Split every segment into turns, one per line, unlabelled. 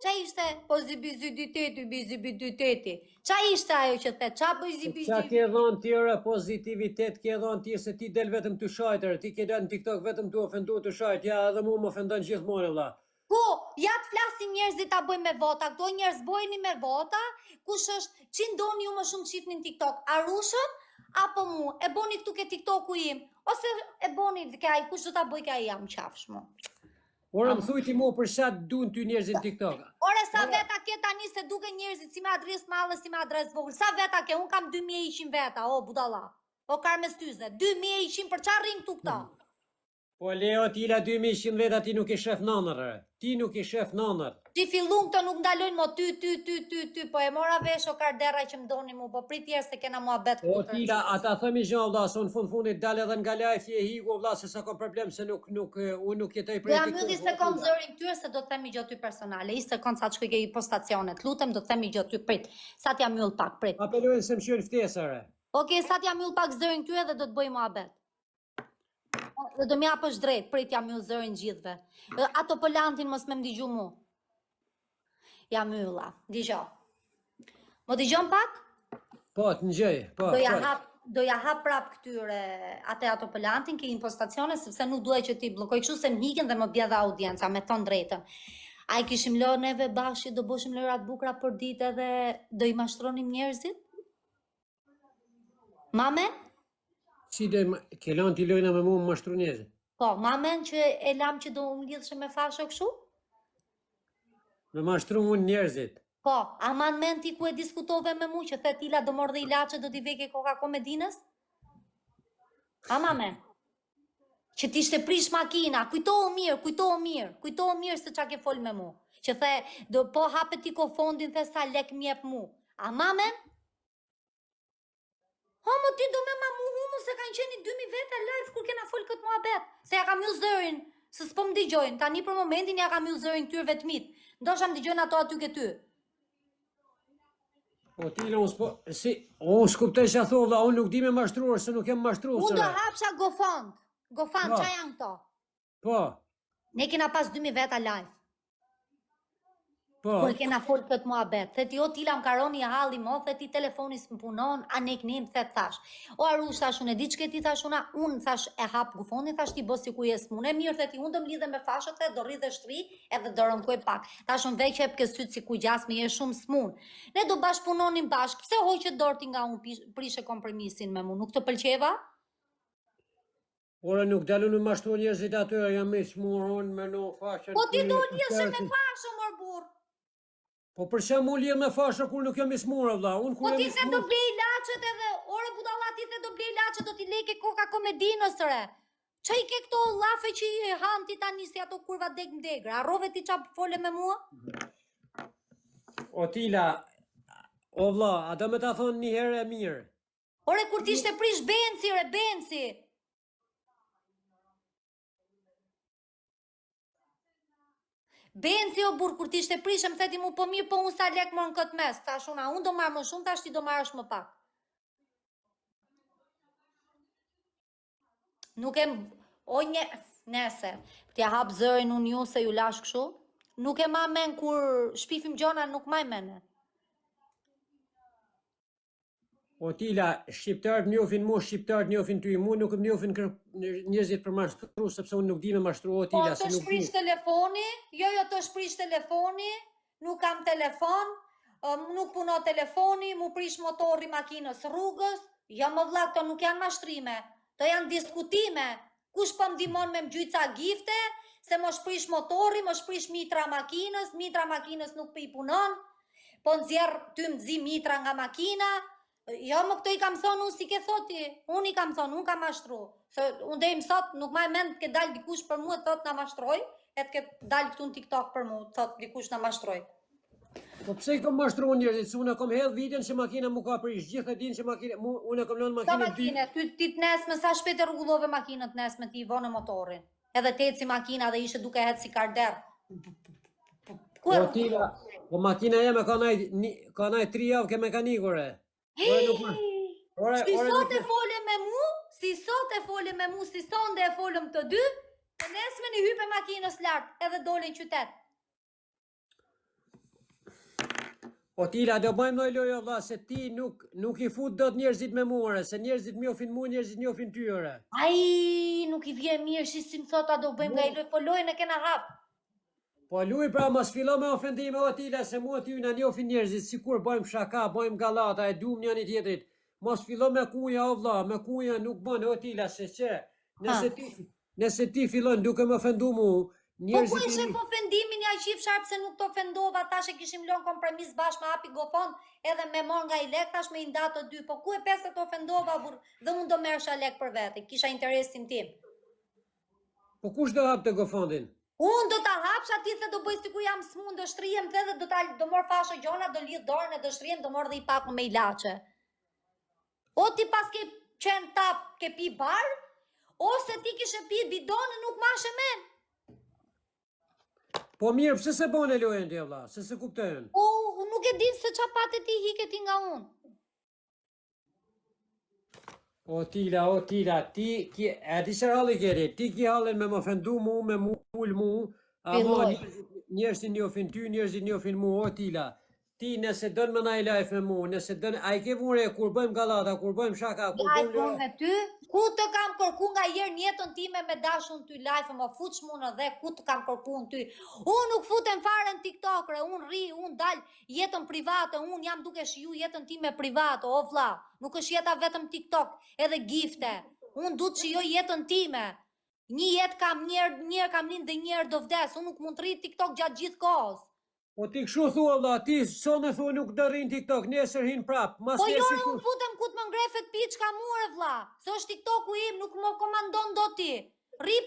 Qa ishte pozibiziditeti? Qa ishte ajo që the? Qa pozibiziditeti?
Qa ke dhënë tjera pozitivitet, ke dhënë tjera se ti del vetëm të shajtër, ti ke del në TikTok vetëm të ofendu të shajt, ja edhe mu më ofendon gjithmonë vëlla.
Ku, ja të flasin njerëzit ta bëjmë me vota, këto njerëz bojni me vota, kush është, që ndoni ju më shumë qifni në TikTok, Arushën, apo mu, e boni këtu ke TikToku im, ose e boni ke aj, kush do ta bëj ke aj jam qafsh mu.
Ora më thuj ti mu për sa duan ty njerëzit në TikTok.
Ore sa veta ke tani se duke njerëzit si me adres madhe, si me adres vogël, sa veta ke, unë kam 2100 veta, o budalla, o karmestyze, 2100 për qa rrim këtu këta?
Po Leo, tila 2100 veta ti nuk i shef nanër, ti nuk i shef nanër.
Ti fillun këto nuk ndalojnë mo ty, po e mora vesh o kardera që më doni mu, po prit tjerë se kena mua bet
këtu. O tila, ata thëmi gjë vlla, se unë fundit dal edhe nga lajfi e higu vlla, se sa kom problem se unë nuk jetoj për
TikTok. Do jam sekond zërin tyre se do të themi gjë ty personale, i sekond sa të shkoj ke i postacionet, lutem do të themi gjë ty, prit, sa t'ja mjull pak, prit.
Apelojnë se më qëllë ftesare.
Okej, sa t'ja mjull pak zërin tyre dhe do të bëj mua bet. Dhe do m'ja pësh drejt, prit jam ju zërin gjithve. Ato pëlantin mos me m'digju mu. Jam mylla, digjo. Mo digjon pak?
Po, të njëj, po.
Do ja hap prap këtyre ato pëlantin, ke impostacione, sepse nuk duaj që ti blokoj kështu se m'hiken dhe më bjedha audienca, me thon drejtën. A i kishim lërë neve bashkë, do boshim lërat bukra për ditë edhe do i mashtronim njerëzit? Mamen?
Si do ke lanë t'i lojna me mu më mashtru njerëzit?
Po, mamen që e lam që do më lidhëshe me fasho kështu?
Me mashtru unë njerëzit.
Po, aman men ti ku e diskutove me mu që the tila do mordhe i lache do t'i veke koka komedinës? Ama men? Që ti shte prish makina, kujtohu mirë se qa ke fol me mu. Që the, po hape ti ko fondin the sa lek mjep mu. Ama men? Homo ti do me ma mu humu se kanë qeni 2000 vete live kur kena fol këtë mua bet. Se ja kam ju zërin, se s'po më digjojnë, tani për momentin ja kam ju zërin këtyre vetmit. Ndosha më digjojnë ato aty ke ty.
Po tila unë s'kuptoj që a thova, unë nuk di me mashtruar, se nuk jem mashtruar.
Unë do hapsha GoFund, qa janë këto?
Po.
Ne kena pas 2000 veta live.
Po.
Kur kena fol këtë mua bet, the ti o tila më karoni halli mo, the ti telefonis më punon, a ne kënim, the thash. O Arush, thash unë e di që ke ti thash unë thash e hap GoFundin, thash ti bosi ku jes mune, mirë, the ti unë do më lidhe me fashët, the do rridhe shtri, edhe do rëmkoj pak. Thash unë veq e pëke sytë si ku gjasmi, e shumë smun. Ne do bashkë punonim bashkë, pse hoqet dorti nga unë prishe kompromisin me mu, nuk të pëlqeva?
Ora nuk dalu në mashtru njerëzit atyre, jam me smuron, me no fashën.
Po ti do lidhëshe me fashën, mor burr.
Po për që mu lirë me fashë kur nuk jam i smurë, vla?
Po ti the do blej lachet edhe, ore budalla ti the do blej lachet, do t'i leke koka komedinës, re. Qa i ke këto lafe që i han ti tani si ato kurva deg mdegra? Arrove ti qa fole me mua?
O tila, o vla, a do me ta thonë një herë e mirë.
Ore kur ti shte prish benci, re, benci. Benci o burë, kur ti shte prishë, më theti mu po mirë, po unë sa lek më në këtë mes, thash una, unë do marrë më shumë, thash ti do marrësh më pak. Nuk e, o një, nese, t'ja hap zërin unë ju se ju lash këshu, nuk e ma men kur shpifim gjona, nuk maj mene.
O tila, shqiptarët njofin mu, shqiptarët njofin ty, mu nuk më njofin njëzit për mashtru, sepse unë nuk di me mashtru, o tila, se nuk di.
Po, të shprish telefoni, jo, të shprish telefoni, nuk kam telefon, nuk puno telefoni, mu prish motori makinës rrugës, jo më vlla, këto nuk janë mashtrime, to janë diskutime, kush po m'dimon me m'gjyca gifte, se më shprish motori, më shprish mitra makinës nuk për i punon, po nëzjerë ty m'dzi mitra nga makina. Jo, më këto i kam thonë unë si ke thoti, unë i kam thonë, unë kam mashtru. Se unë dhe im sot, nuk maj mend ke dalë dikush për mu e thot nga mashtroj, e të ke dalë këtu në TikTok për mu, thot dikush nga mashtroj.
Po pse i kom mashtru njerëzit, se unë e kom hedhë videon që makina mu ka prish, gjithë e din që makina, unë e kom lënë makina...
Sa makine, ty të nesme, sa shpet e rrugullove makinët nesme ti i vonë motorin, edhe te si makina dhe ishe duke hetë si karder.
Po tila, po makina jeme ka naj 3 javë ke mekanikore.
Si sot e fole me mu, si sonde e folëm të dy, të nesme një hype makinës lartë edhe dole në qytet.
O Tila, do bëjmë në lojë valla se ti nuk i fut dot njerëzit me mua, se njerëzit njohin mua, njerëzit njohin ty ore.
Ai, nuk i vjen mirë si më thot, a do bëjmë nga i lojë, po lojën e kena hap.
Po luj pra mos fillo me ofendime o Tila, se mua ty na njohin njerëzit, sikur bëjmë shaka, bëjmë gallata, e duam njëri tjetrit. Mos fillo me kuja o vlla, me kuja nuk bën o Tila, se çe. Nëse ti fillon duke më ofendu mua,
Po ku e shef ofendimin ja qif sharp se nuk të ofendova, tash e kishim lënë kompromis bashkë me Hapi Gofon edhe me mor nga i lek, tash me i nda të dy, po ku e pesë të ofendova dhe unë do merrsha lek për vete, kisha interesin tim.
Po kush do hap të Gofondin?
Unë do ta hapsha, ti the do bëj sikur jam smund, do shtrihem dhe do mor fashë gjona, do lidh dorën e do shtrihem, do mor dhe i paku me ilaçe. O ti pas ke qenë tap, ke pi bar, ose ti kishe pi bidon e nuk mashe men.
Po mirë, pse se bën e lojën ti valla? Se kuptojnë.
Po, nuk e di se çfarë patë ti hike ti nga unë.
O Tila, ti e di çfarë halli keri? Ti ki hallin me më ofendu mu, me mu ul mu, ama njerëzit njohin ty, njerëzit njohin mu, o Tila. Ti nëse dën më naj live me mu, nëse dën, a i ke vure kur bëjmë gallata, kur bëjmë shaka, kur bëjmë
live me ty, ku të kam kërku nga herë njetën time me dashun ty live, më fuç mua dhe ku të kam kërku në ty. Unë nuk futem fare në TikTok, unë ri, unë dal jetën private, unë jam duke shiju jetën time private, o vlla, nuk është jeta vetëm TikTok, edhe gifte. Unë du të shijoj jetën time. Një jetë kam, njerë kam lind dhe njerë do vdes, unë nuk mund të rri TikTok gjatë gjithë kohës.
Po ti kështu thua valla, ti sonë thua nuk do rrin TikTok, nesër hin prap.
Po jo, unë futem ku të më ngrefet piçka mure vlla. Se është TikToku im, nuk më komandon do ti. Rri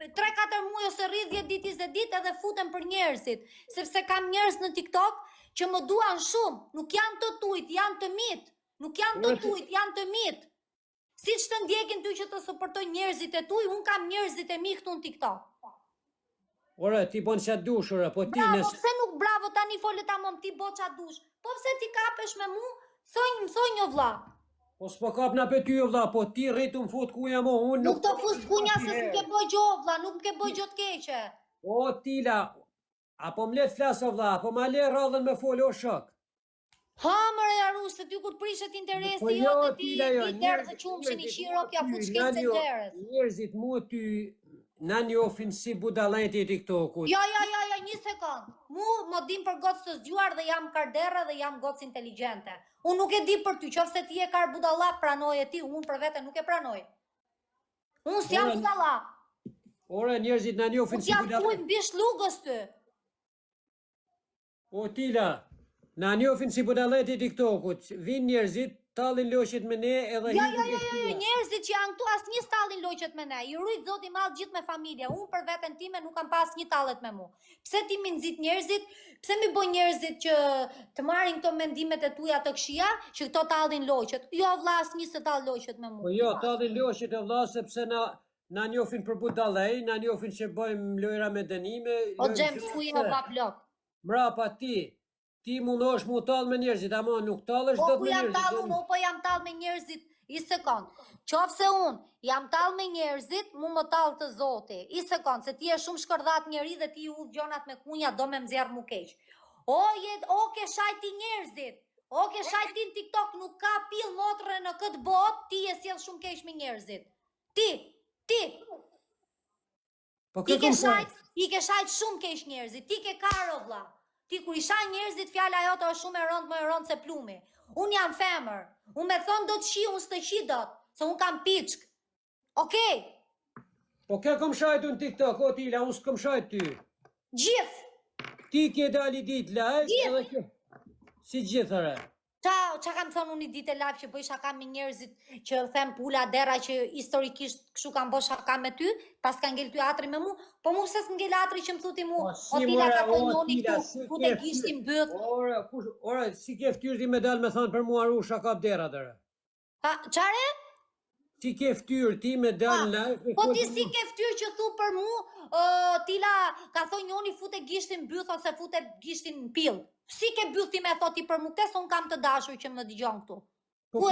3-4 muaj ose rri 10 ditë 20 ditë edhe futem për njerëzit, sepse kam njerëz në TikTok që më duan shumë, nuk janë të tujt, janë të mit. Nuk janë të tujt, janë të mit. Siç të ndjekin ty që të suportoj njerëzit e tuj, unë kam njerëzit e mi këtu në TikTok.
Ora, ti bon qa dush, ora, po ti
bravo, pse nuk bravo, tani fole ta mom, ti bo qa dush. Po pse ti kapesh me mu, thoj një vlla.
Po s'po kap na pe ty o vlla, po ti rritu më fut ku jam o, unë
nuk të fut kunja se s'ke boj gjo vlla, nuk ke boj gjo t'keqe.
O Tila, apo m'let flas o vlla, apo ma le radhën me fol o shok.
Ha mërë Jarush, se ty kur të prishet interesi jo të ti derë dhe qumshin i shirok ja fut shkencë të gjerës.
Njerëzit mu ty na njofin si budalajti i TikTokut.
Jo, një sekund. Mu më dim për gocë të zgjuar dhe jam kardera dhe jam gocë inteligente. Unë nuk e di për ty, qofse ti e kar budallak pranoj e ti, unë për vete nuk e pranoj. Unë s'jam budallak.
Ora, njerëzit na njofin si budallak.
Unë t'jam kujnë bish lugës ty.
O Tila, na njofin si budalajti i TikTokut. Vin njerëzit, tallin loqet me ne edhe
Jo, njerëzit që janë këtu as një tallin loqet me ne. I rujt Zoti i Madh gjithë me familje. Unë për veten time nuk kam pas një tallet me mu. Pse ti mi nxit njerëzit? Pse mi bën njerëzit që të marrin këto mendimet e tuaja të këqija, që këto tallin loqet? Jo vlla, as një se tall loqet me mu.
Po jo, tallin loqet e vlla sepse na njofin për budallaj, na njofin që bëjmë lojra me dënime.
O xhem skuj o bab blok.
Mrapa ti mundosh mu tall me njerëzit, ama nuk tallesh dot me njerëzit.
Po jam tall me njerëzit, i sekond. Qofse unë jam tall me njerëzit, mu më tall të Zoti. I sekond, se ti je shumë shkërdhat njeri dhe ti u gjonat me kunja do me mzjerr mu keq. O ke shajti njerëzit. O ke shajti në TikTok, nuk ka pill motre në këtë botë, ti je sjell shumë keq me njerëzit. Ti. I ke shajt shumë keq njerëzit, ti ke karo vlla. Ti kur i shaj njerëzit fjala jote është shumë më e rëndë se plumi. Unë jam femër. Unë me thonë do të shi, unë s'të shi dot, se unë kam piçk. Okej.
Po ke kom shajtu në TikTok, o Tila, unë s'kom shajt ty.
Gjithë.
Ti ke dali dit live, edhe kjo. Si gjithëre.
Qa kam thonë unë i ditë e live që bëj shaka me njerëzit që them pula dera që historikisht kështu kam bo shaka me ty, pas ka ngell ty atri me mu, po mu pëse s'ngell atri që më thuti mu, o Tila ka të njoni këtu, ku te gishtim bëth.
Ora, si ke ftyrë ti me dalë me thonë për mu arru shaka dera dhere.
Qare?
Si ke ftyrë ti me dalë live.
Po ti si ke ftyrë që thu për mu, Tila ka thonë njoni fute gishtin bëth ose fute gishtin pill. Si ke byth ti me thoti për mu, këtes unë kam të dashur që më dëgjon këtu.
Po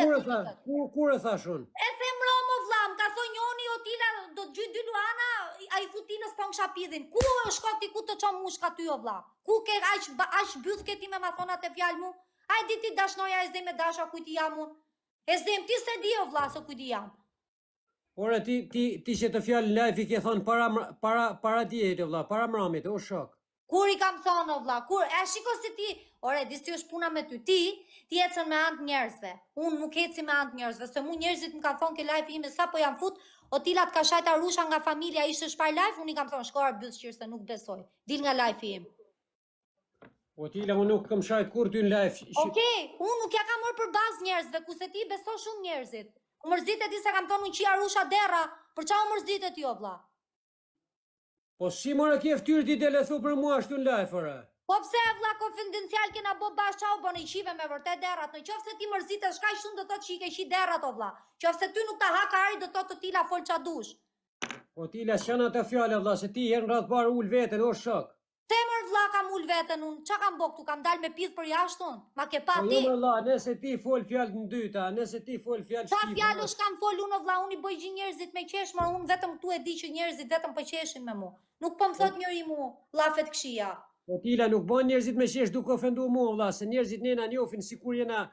kur e thash unë?
E them romo vlam, ka thonë njoni o tila do të gjy dy Luana, a I thut tilës pong shapidhin. Ku shko ti ku të qom mushka ty o vlla? Ku ke aq byth ke ti me ma thona të fjalë mu? A di ti dashnoja e zdej me dasha kujti jam unë? E zdejm ti se di o vlla se kujti jam.
Ora ti që të fjalë live I ke thonë para dietit o vlla, para mramit, o shok.
Kur I kam thonë o vlla, kur e shiko se ti, ore di si është puna me ty, ti ecën me anë njerëzve. Unë nuk eci me anë njerëzve, se mu njerëzit më kanë thonë ke live ime sa po jam fut, o tila të ka shajta rusha nga familja ishte shpar live, unë I kam thonë shkora bythshir se nuk besoj. Dil nga live im.
O tila unë nuk kam shajt kur ty në live.
Okej, unë nuk ja kam marrë për bazë njerëzve, ku se ti beso shumë njerëzit. U mërzitet ti se kam thonë unë qia rusha dera, për qa u mërzitet jo vlla?
Po si mora ke ftyrë ti dele thu për mua ashtu në live, ore?
Po pse vlla konfidencial kena bo bash çau bën I qive me vërtet derrat. Në qoftë se ti mërzitesh kaq shumë do thotë që I ke qi derrat o vlla. Qoftë se ty nuk ta ha ari do thotë të tila fol ça dush.
Po tila s'janë ato fjalë vlla, se ti herë rreth parë ul veten, o shok.
Temër vlla kam ul veten unë. Çka kam bë këtu? Kam dal me pith për jashtë unë. Ma ke pa
Po
ti?
jo vlla, nëse ti fol fjalë në dyta, nëse ti fol fjalë
Qa
shqipe.
fjalësh kam fol unë o vlla, unë I bëj gjë njerëzit me qesh, më unë vetëm këtu e di që njerëzit vetëm po qeshin me mua. Nuk po më thot njëri mu, llafet këshia.
Po tila nuk bën njerëzit me qesh duke ofenduar mua vlla, se njerëzit nena njohin sikur jena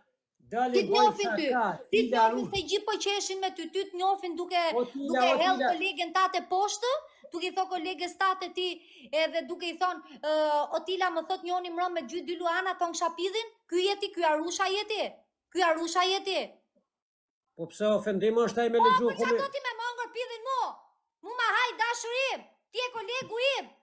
Si të njofin ty, si të njofin se gjithë po qeshin me ty, ty të njofin duke hell kolegen tate poshtë, duke I thon koleges tate ti, edhe duke I thon, o tila më thot njoni mron me gjy dy Luana thon shapidhin, ky jeti, ky arusha jeti, ky arusha jeti.
Po pse ofendim është ai me lexu
Po qa do ti me mangër pidhin mu? Mu ma haj dashurim, ti e kolegu im.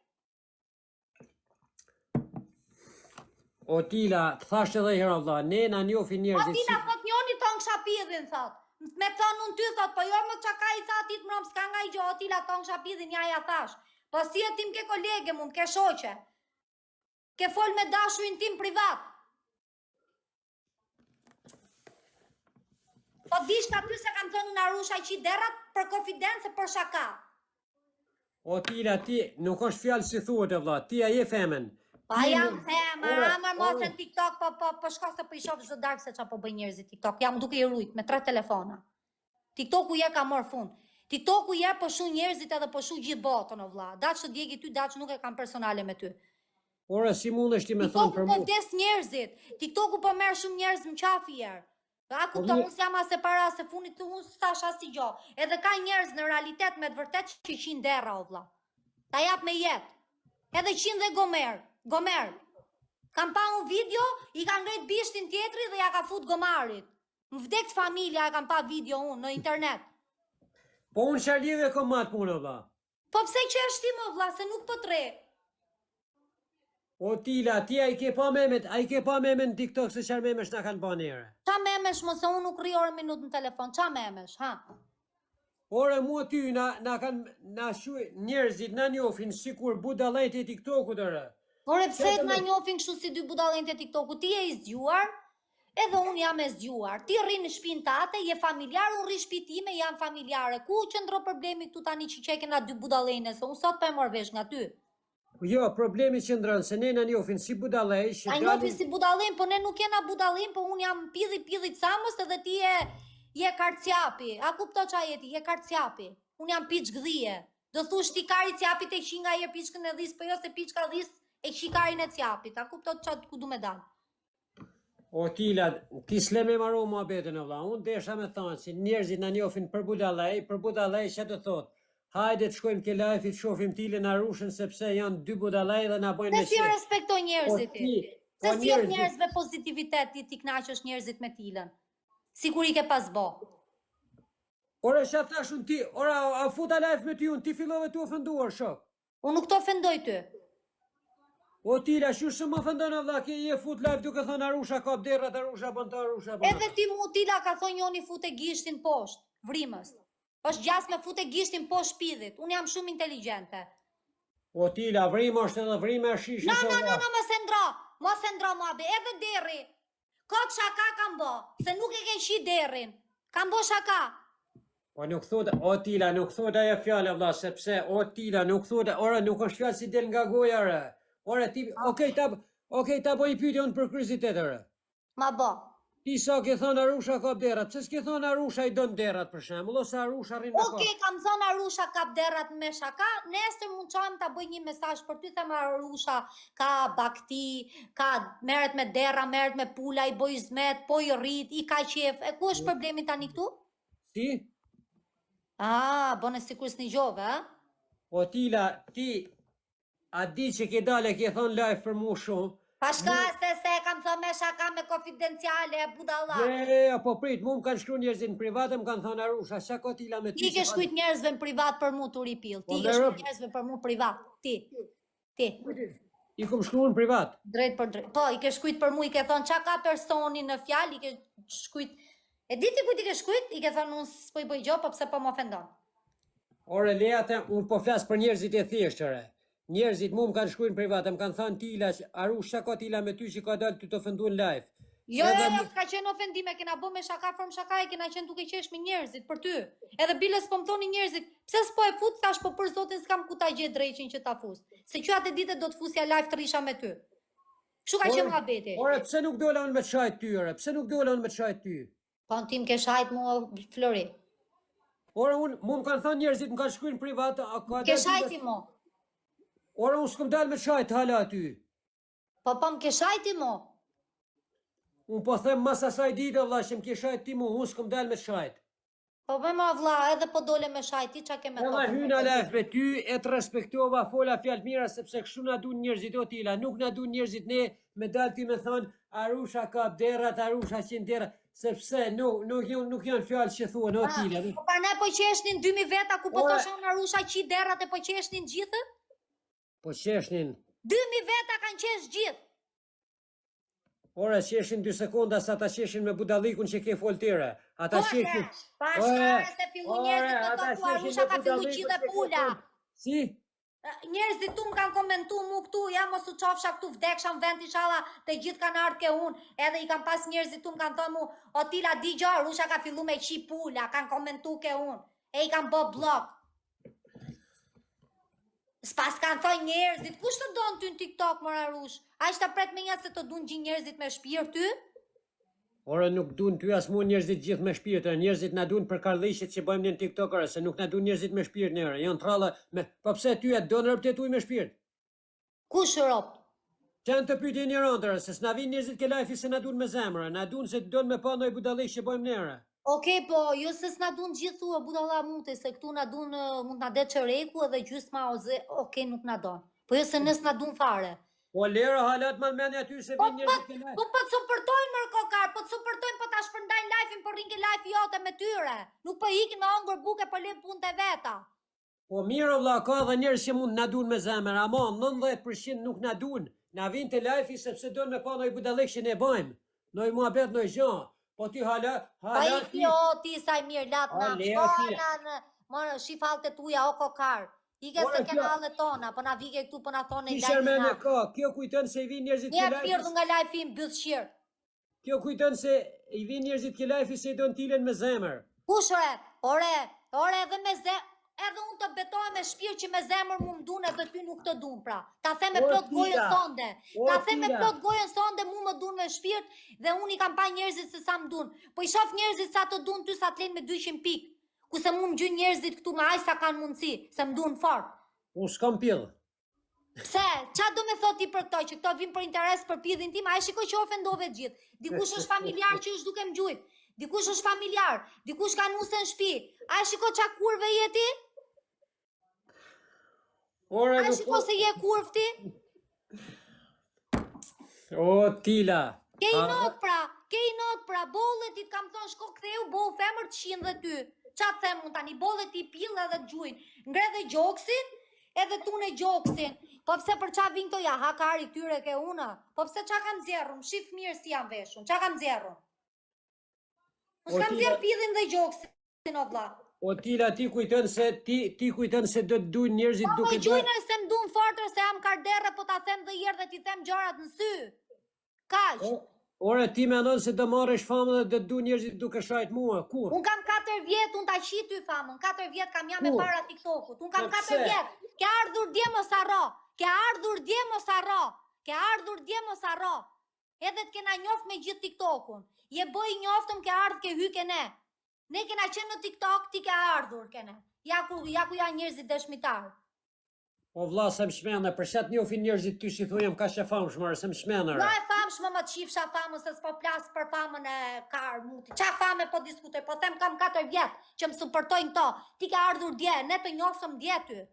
O tila, të thash edhe herë vlla, nena njofin njerëzit.
O tila thot njoni thon shapidhin thot. Me thon unë ty thot, po jo më qa ka I tha ti të mram s'ka nga I gjo, o tila thon shapidhin ja thash. Po si e tim ke kolege mu, ke shoqe. Ke fol me dashurin tim privat. Po dish ka ty se kam thonë unë arusha qi derrat për konfidencë për shaka.
O tila, ti nuk është fjalë si thuhet e vlla, ti a je femen.
Pa jam femër, amër mos në TikTok, po shko se po I shoh çdo darkë se qa po bëj njerëzit TikTok. Jam duke I rujt me 3 telefona. TikToku je ka marr fund. TikToku je po shu njerëzit edhe po shu gjithë botën o vlla. Daç të djegi ty, daç nuk e kam personale me ty.
Ora si mundesh ti me thon për mua?
TikToku po vdes njerëzit. TikToku po merr shumë njerëz më qafi herë. A kupton, unë jam as e para as e funit të unë s'tash as i gjo. Edhe ka njerëz në realitet me të vërtet që qin derra o vlla. Ta jap me jetë. Edhe qin dhe Gomer. Kam pa un video, I ka ngret bishtin tjetri dhe ja ka fut gomarit. Më vdekt familja e kam pa video unë në internet.
Po unë çfarë lidhje kam atë punë vlla?
Po pse që është ti më vlla, se nuk po tre.
O tila, ti ai ke pa memet në TikTok se çfarë memesh na kanë bën herë.
Qa memesh mos se unë nuk rri orë minut në telefon, qa memesh, ha?
Ore mua ty na kanë na shuj njerëzit na njohin sikur budallajt e TikTokut ore.
Ore pse të na njohin kështu si dy budallënjtë e TikTokut, ti je I zgjuar, edhe unë jam e zgjuar. Ti rri në shtëpinë tate, je familjar, unë rri në shtëpi time, jam familjare. Ku qëndron problemi këtu tani që kena dy budallënjë, se unë sot po e marr vesh nga ty.
Jo, problemi qëndron se ne na njohin si budallaj, që
A njohin si budallënjë, po ne nuk jena budallënjë, po unë jam pidhi camës edhe ti je karciapi. A kupto qa jeti, je karciapi. Unë jam piç gdhije. Do thush ti kari cjapit e qi nga je piçkën e dhis, po jo se piçka dhis e qikarin e cjapit, a kupto qatë ku du me dalë?
O tila, ti s'le me maru mua betën o vlla, unë desha me thonë si njerëzit na njohin për budallaj që të thotë. Hajde të shkojmë ke live-it, shofim Tilën Arushën sepse janë dy budallaj dhe na bojnë me
se si respektoj njerëzit ti? Se si jep njerëzve pozitivitet ti knaqesh njerëzit me Tilën? Sikur I ke pas bo.
Ora ç'a thash unë ti, ora a futa live me ty unë, ti fillove të ofenduar shok.
Unë nuk të ofendoj ty.
O tila, shu shumë më ofendon o vlla, ke je fut live duke thënë Arusha kap derrat, Arusha bën të Arusha bën.
Edhe ti mu Tila ka thonë njoni fute gishtin poshtë, vrimës. Është gjas me fute gishtin poshtë shpidhit. Unë jam shumë inteligjente.
O Tila, vrimë është edhe vrimë e shishë.
No, mos e ndro mua be, edhe derri. Kot shaka kam bo, se nuk e ke shi derrin. Kam bo shaka.
O nuk thotë, o Tila, nuk thotë ajo fjalë vlla, sepse o Tila nuk thotë, ora nuk është fjalë si del nga goja re. Ora ti, okej ta bëj pyetje unë për kuriozitet ore.
Ma bo.
Ti sa ke thënë Arusha ka derat, pse s'ke thënë Arusha i don derat për shembull, ose Arusha rrin me
Oke, kam thënë Arusha kap derrat me shaka, nesër mund çojmë ta bëj një mesazh për ty, them Arusha ka bakti, merret me derra, merret me pula, i boj zmet, po i rrit, i ka qef. E ku është problemi tani këtu?
Si?
Bone sikur s'ni gjove, a?
O Tila, ti a di që ke dalë ke thënë live për mu shumë?
Pashka se kam thënë me shaka me konfidenciale, budalla.
Po prit, mu më kanë shkruar njerëzit në privat, më kanë thënë Arusha, sa ka Tila me ty.
Ti ke shkruajt njerëzve në privat për mu të ripill. Ti ke shkruajt njerëzve për mu privat. Ti.
I kom shkruar në privat.
Drejt për drejt. Po, i ke shkruajt për mu, i ke thënë çka ka personi në fjalë, i ke shkruajt. E di ti kujt i ke shkruajt? I ke thënë unë s'po i bëj gjë, po pse po më ofendon?
Ore Leate, unë po flas për njerëzit e thjeshtëre. Njerëzit mu më kanë shkruar në privat, më kanë thënë Tila, Arusha ka Tila me ty që ka dalë ty të ofenduar live.
Jo, s'ka qenë ofendime, kena bë me shaka from shaka, e kena qenë duke qesh me njerëzit për ty. Edhe biles po më thoni njerëzit, pse s'po e fut, thash po për zotin s'kam ku ta gjet dreqin që ta fus. Se që atë ditë do të fusja live të risha me ty. Kështu ka qenë muhabeti.
Ore, pse nuk dola unë me të shajt ty, ore? Pse nuk dola unë me të shajt ty?
Po në tim ke shajt mua Flori.
Ore, mu më kanë thënë njerëzit, më kanë shkruar në privat,
ke shajti mo.
Ore, unë s'kom dalë me të shajt hala aty.
Po më ke shajti mo.
Unë po them mas asaj ditë, valla, që më ke shajt ti mu, unë s'kom dalë me të shajt.
Po më vlla, edhe po dole me shajt ti, qa ke me
thonë? Hyna live me ty, e të respektova, fola fjalë mira, sepse kështu na duan njerëzit o Tila, nuk na duan njerëzit ne, me dalë ti me thonë, Arusha ka derrat, Arusha qenë derrat, sepse nuk janë fjalë që thuan o Tila.
Po pa ne po qeshnin 2000 veta ku po thoshon Arusha qi derrat e po qeshnin gjithë?
Po qeshnin.
2000 veta kanë qesh gjithë.
Ora, qeshin 2 sekonda sa ta qeshin me budallikun që ke foltire. Ata qeshin...
Pashkare se fillu njerëzit të toku, Arusha ka fillu gjithë pula.
Si?
Njerëzit tu më kanë komentu mu këtu, ja mos u qofsha këtu vdeksha në vend inshallah, të gjithë kanë ardhur ke unë, edhe i kanë pas njerëzit tu më kanë thënë mu, o Tila digjo, Arusha ka fillu me qi pula, kanë komentu ke unë, e i kanë bë blok. S'pas kanë thënë njerëzit, kush të donë ty në TikTok, mor Arush? A ishte pret me njerëzit se të dunë gjithë njerëzit me shpirt ty?
Ora, nuk dunë ty as mu njerëzit gjithë me shpirt, njerëzit na dunë për karlishet që bëjmë një në TikTok, se nuk na dunë njerëzit me shpirt njëre, janë tralla me... Po pse ty e donë rëptetuj me shpirt?
Kush rëpt?
Që në të pyetje një rëndër, se s'na vinë njerëzit ke lajfi se na dunë me zemrë, na dunë se donë me pa ndoj budallik që bëjmë njëre.
Okej, po, jo se s'na dunë gjithë thua budalla mute, se këtu na dunë mund na det qëreku edhe gjysma oze, okej, nuk na donë. Po jo se nës na dunë fare.
Po lera halat më mendja aty se vinë njerëzit ke lajfi.
Po të supportojnë mërë kokar, po të supportojnë, po ta shpërndajnë lajfin, po rinke lajfi jote me tyre. Nuk po ikin me ongër buke, po lip punë të veta.
Po mirë vlla, ka dhe njerëz që mund na dunë me zemër, ama 90% nuk na dunë. Na vinë te lajfi sepse donë me pa ndoj budallik që ne bëjmë. Ndoj muhabet, ndoj gjë. Po ti hala
ti. Po ti saj mirë lat na. Morë shifallte tuja o kokar. Ike se kena hallet tona, po na vike këtu, po na thone i lajfi na.
Kjo kujton se i vinë njerëzit ke lajfi.
Një pirdu nga lajfi im bëth shirë.
Kjo kujton se i vinë njerëzit ke lajfi se i donë Tilen me zemër.
Kush ore, edhe me zemër. Edhe unë të betohem me shpirë që me zemër mu më dune dhe ty nuk të dun pra. Ta the me plot gojën sonde. Ta the me plot gojën sonde mu më dun me shpirë dhe unë i kam pa njerëzit se sa më dun. Po i shof njerëzit sa të dun ty sa të len me 200 pik. Ku se mu më gjyn njerëzit këtu me aj sa kanë mundësi, se më dun fort.
Unë s'kam pillë.
Pse, qa do me thot ti për këtoj, që këto vim për interes për pidhin tim, a e shiko që ofendove gjithë. Dikush është familjar që është duke më gjujt. Dikush është familjar, dikush ka nuse në shpi. A e shiko qa kurve jeti? A shiko se je kurfti?
O, Tila.
Ke i not pra, bollet i të kam thonë shko ktheu, bo femër të shinë dhe ty. Qa të them unë tani, bollet i pillë edhe të gjujnë. Ngre dhe gjoksin, edhe tu në gjoksin. Po pse për qa vinë to ja, hakari këtyre ke una? Po pse qa kam zjerën, shif mirë si jam veshun, qa kam zjerën? Unë s'kam zjerë pillin dhe gjoksin, o vla.
O Tila, ti kujtën se do të dujnë njerëzit duke...
Po më gjujnë se më dujnë fortër se jam kardere, po ta them dhe jërë dhe ti them gjarat në sy. Kaq.
Ore, ti me anon se do marrësh famë dhe do të dujnë njerëzit duke shajt mua, kur?
Unë kam 4 vjetë, unë ta qi ty famën, 4 vjetë kam jam e para TikTokut, unë kam 4 vjetë. Ke ardhur dje mos arro, ke ardhur dje mos arro, ke ardhur dje mos arro. edhe të kena njoft me gjithë TikTokun. Je bëj njoftëm ke ardhë ke hyke ne. Ne kena qenë në TikTok, ti ke ardhur kene. Ja ku janë njerëzit dëshmitar.
O vlla, se më shmene, për çat njofin njerëzit ty si thu jam kaq e famshëm, se më shmene.
Na e famshme më të qifsha famën se s'po plas për famën e kar muti. Qa fame po diskutoj, po them kam 4 vjet që më supportojnë to. Ti ke ardhur dje, ne të njoftëm dje ty.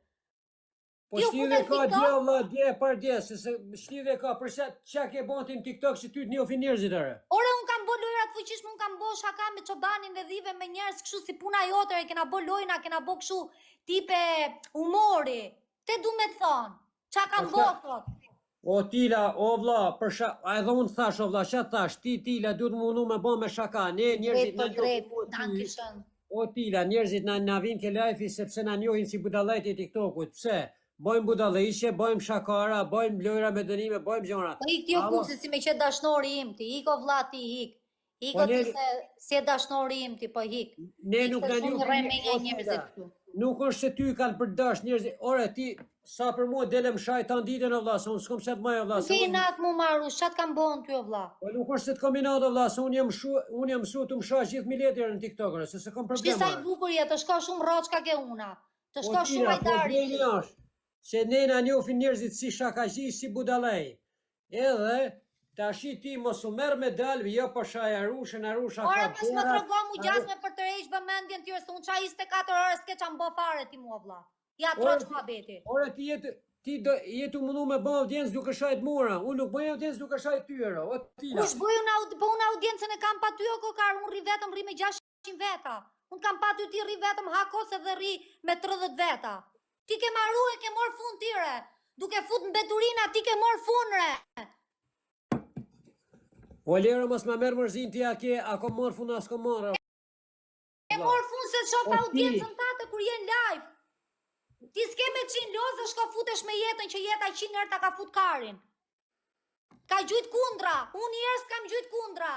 Po shlidhe ka dje, vlla, dje par dje, se shlidhe ka, për çka ke bën ti në TikTok që ty të njofin njerëzit ore.
Ore, unë kam bë lojra të fuqishme, unë kam bë shaka me çobanin dhe dhive me njerëz kështu si puna jote, kena bë lojna, kena bë kështu tipe humori. Te du me të thonë, qa kam bë, thot.
O Tila, o vlla, a edhe unë thash, o vlla, qa thash, ti Tila, duhet mundu me bë me shaka, ne njerëzit na njohin. O Tila, njerëzit na vinë ke lajfi sepse na njohin si budallajt e TikTokut, pse? Bojmë budallishe, bojmë shakara, bojmë lojra me dënime, bojmë gjëra.
Po ik ti o kupse si me qetë dashnori im ti, ik o vlla ti, ik. Ik o ti se si e dashnori im ti, po ik.
Ne nuk na njohin. Nuk është se ty kanë për dash njerëzit. Ore ti sa për mua delem shajtan ditën o vlla, se unë s'kam shet më o vlla.
Nuk e nat mu marru, çat kam bën ty o vlla.
Po nuk është se të kombinat o vlla, se unë jam mësuar të mshash gjithë miletë në TikTok, se s'kam problem.
Shisa i bukur je, të shko shumë rroçka ke una. Të shko shumë ajdari.
Se ne na njohin njerëzit si shakaqi, si budallaj. Edhe tashi ti mos u merr me dalvi, jo po shaj Arusha ka.
Ora mos më tregon mu gjasme për të rreq vëmendjen tyre se unë çaj 24 orë s'ke çam bë fare ti mua vlla. Ja troç muhabeti.
Ora ti do jetu mundu me bë audiencë duke shajt mura. Unë nuk bëj audiencë duke shajt tyre. O Tila.
Kush bëj unë audiencën e kam pa ty o kokar, unë rri vetëm rri me 600 veta. Unë kam pa ty ti rri vetëm hakos edhe rri me 30 veta. Ti ke marru e ke morë fund tire. Duke fut në beturina, ti ke morë fund, re.
O lero, mos më merë mërzin ti a ko morë fund, as ko morë.
Ke morë fund se të shofa audiencën tate kur jenë live. Ti s'ke me 100 lozë, shko futesh me jetën që jeta 100 herë ta ka fut karin. Ka gjujt kundra, unë njerës kam gjujt kundra.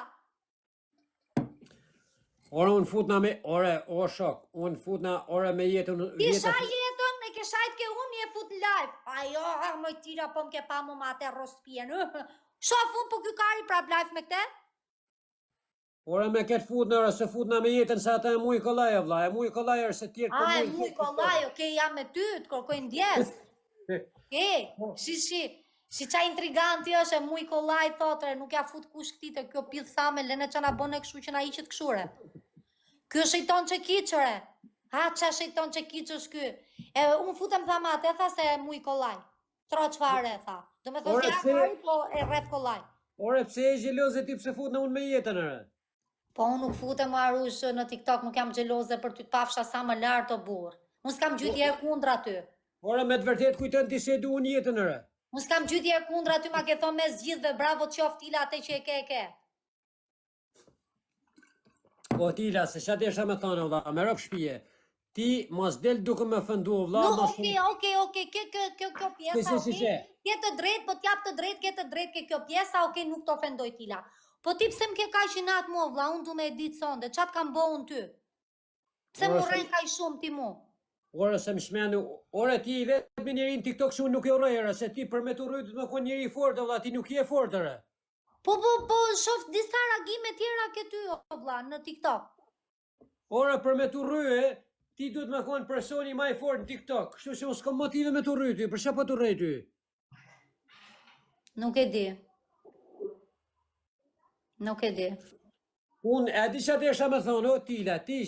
Ore, unë fut na me, o shok, unë fut na ore me jetën.
Ti shaj jetën, e ke shajt ke unë, je fut live. Ajo, më tira, po m'ke pa mu ma te rospien. Shof unë, po kjo kari prap live me këte?
Ore, me ketë fut në ore, se fut na me jetën, sa ata e muj kolaj, vla, e muj kolaj, ore, se tjerë
për muj. A, e muj kolaj, oke, jam me ty, të kërkojnë djes. Si qa intriganti është e muj kolaj, thotre, nuk ja fut kush këti të kjo pithë same, lene që na bëne këshu që na iqit këshure. Kjo shëjton që kiqëre. Ha, qa shëjton që kiqë është kjo. E unë futem thamate, e tha se e muj kolaj. Tro qfare, e tha. Do me thosë ja kari, po e rreth kolaj.
Ore, pse e gjeloze ti pse fut në unë me jetën, ere?
Po unë nuk futem arush në TikTok, nuk jam gjeloze për ty të pafsha sa më lartë o burë. Unë s'kam gjytje e kundra ty.
Ore, me të vërtet kujtën ti se du unë jetën, ere?
Unë s'kam gjytje e kundra ty, ma ke thonë mes gjithve, bravo të qof Tila atë që e ke.
O Tila, se qa desha me thonë, vla, me rëpë shpije. Ti mos del duke me fëndu, vla, mos...
Oke, kjo pjesa, ke të drejt, po t'jap të drejt, ke të drejt, ke kjo pjesa, oke, nuk të ofendoj Tila. Po ti pse m'ke ka që natë mu, vla, unë du me ditë sonde, qatë kam bo unë ty? Pse më rejnë ka i shumë ti mu?
Ore, se më shmenu, ore, ti i vetë me njëri në TikTok që unë nuk e rejre, se ti për me të rrujtë me konë njëri fort, vla, ti nuk je fort, ere.
Po, shof disa reagime tjera ke ty, vla, në TikTok.
Ore, për me të rrujë, ti duhet me konë personi maj fort në TikTok, kështu që unë s'kom motive me të rrujtë, për shë po të rrujtë?
Nuk e di. Nuk e di.
Unë, e di që desha me thonë, o Tila, ti